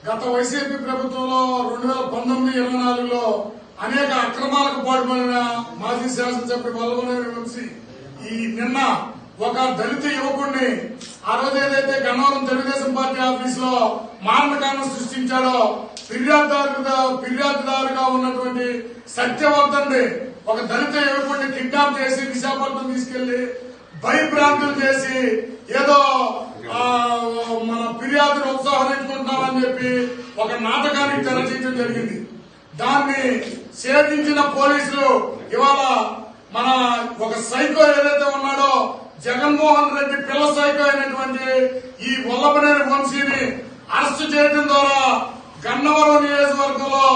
గత వైసీపీ ప్రభుత్వంలో 2019-24లో అనేక అక్రమాలకు పాల్పడిన మాజీ శాసనసభ్యుడు వల్లభనేని వంశీ నిన్న ఒక దళిత యువకుడిని ఆ రోజు ఏదైతే గన్నవరం తెలుగుదేశం పార్టీ ఆఫీస్ లో మారణకాండం సృష్టించాడో ఫిర్యాదుదారుగా ఉన్నటువంటి సత్యవర్ధన్ ఒక దళిత యువకుడిని కిడ్నాప్ చేసి విశాఖపట్నం తీసుకెళ్లి భయభ్రాంతులు చేసి ఏదో మన ఫిర్యాదును ఉపసంహరించుకుంటున్నామని చెప్పి ఒక నాటకానికి తెరచీయడం జరిగింది. దాన్ని ఛేదించిన పోలీసులు ఇవాళ మన ఒక సైకో ఏదైతే ఉన్నాడో జగన్మోహన్ రెడ్డి పిల్ల సైకో అయినటువంటి ఈ వల్లభనేని వంశీని అరెస్టు చేయడం ద్వారా గన్నవరం నియోజకవర్గంలో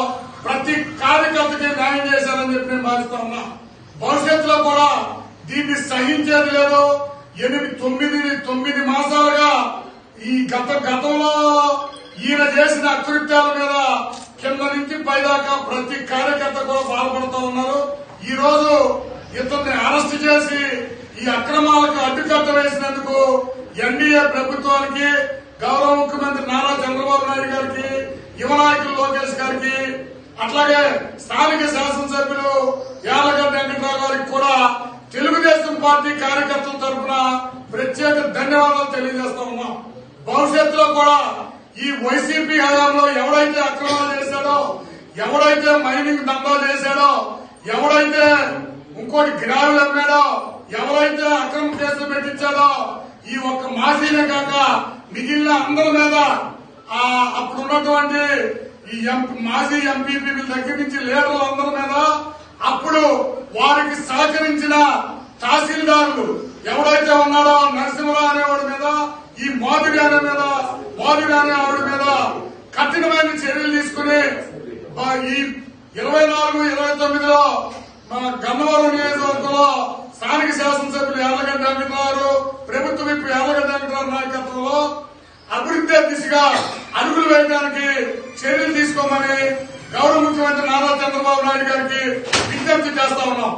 ప్రతి కార్యకర్తకి న్యాయం చేశారని చెప్పి నేను భావిస్తా ఉన్నా. భవిష్యత్తులో కూడా దీన్ని సహించేది లేదు. 9 మాసాలుగా ఈ గతంలో ఈయన చేసిన అకృత్యాల మీద కింద నుంచి పైదాకా ప్రతి కార్యకర్త కూడా బాధపడుతూ ఉన్నారు. ఈ రోజు ఇతన్ని అరెస్ట్ చేసి ఈ అక్రమాలకు అడ్డుకట్ట వేసినందుకు ఎన్డీఏ ప్రభుత్వానికి, గౌరవ ముఖ్యమంత్రి నారా చంద్రబాబు నాయుడు గారికి, యువ నాయకులు లోకేష్ గారికి, అట్లాగే స్థానిక శాసనసభ్యులు యాలగడ్డ వెంకటరావు గారికి కూడా తెలుగుదేశం పార్టీ కార్యకర్తల తరఫున ప్రత్యేక ధన్యవాదాలు తెలియజేస్తా ఉన్నాం. భవిష్యత్తులో కూడా ఈ వైసీపీ హయాంలో ఎవడైతే అక్రమాలు చేశాడో, ఎవడైతే మైనింగ్ దందా చేశాడో, ఎవడైతే ఇంకోటి గిరావులు అమ్మాడో, ఎవరైతే అక్రమ కేసులు పెట్టించాడో ఈ ఒక్క మాజీనే కాక మిగిలిన అందరి మీద అప్పుడు ఉన్నటువంటి ఈ మాజీ ఎంపీపీ దగ్గర నుంచి లీడర్లు అందరి మీద అప్పుడు వారికి సహకరించిన తహసీల్దారులు ఎవడైతే ఉన్నాడో నరసింహరావు అనేవాడి మీద, ఈ మాధురి అనే ఆవిడ మీద కఠినమైన చర్యలు తీసుకుని ఈ 24-29లో మన గన్నవరం నియోజకవర్గంలో స్థానిక శాసనసభ్యులు యాలగడ్డ వెంకటరావు, ప్రభుత్వ విప్ యాలగడ్డ వెంకటరావు నాయకత్వంలో అభివృద్ధి దిశగా అడుగులు వేయడానికి చర్యలు తీసుకోమని గౌరవ ముఖ్యమంత్రి నారా చంద్రబాబు నాయుడు గారికి విజ్ఞప్తి చేస్తా ఉన్నాం.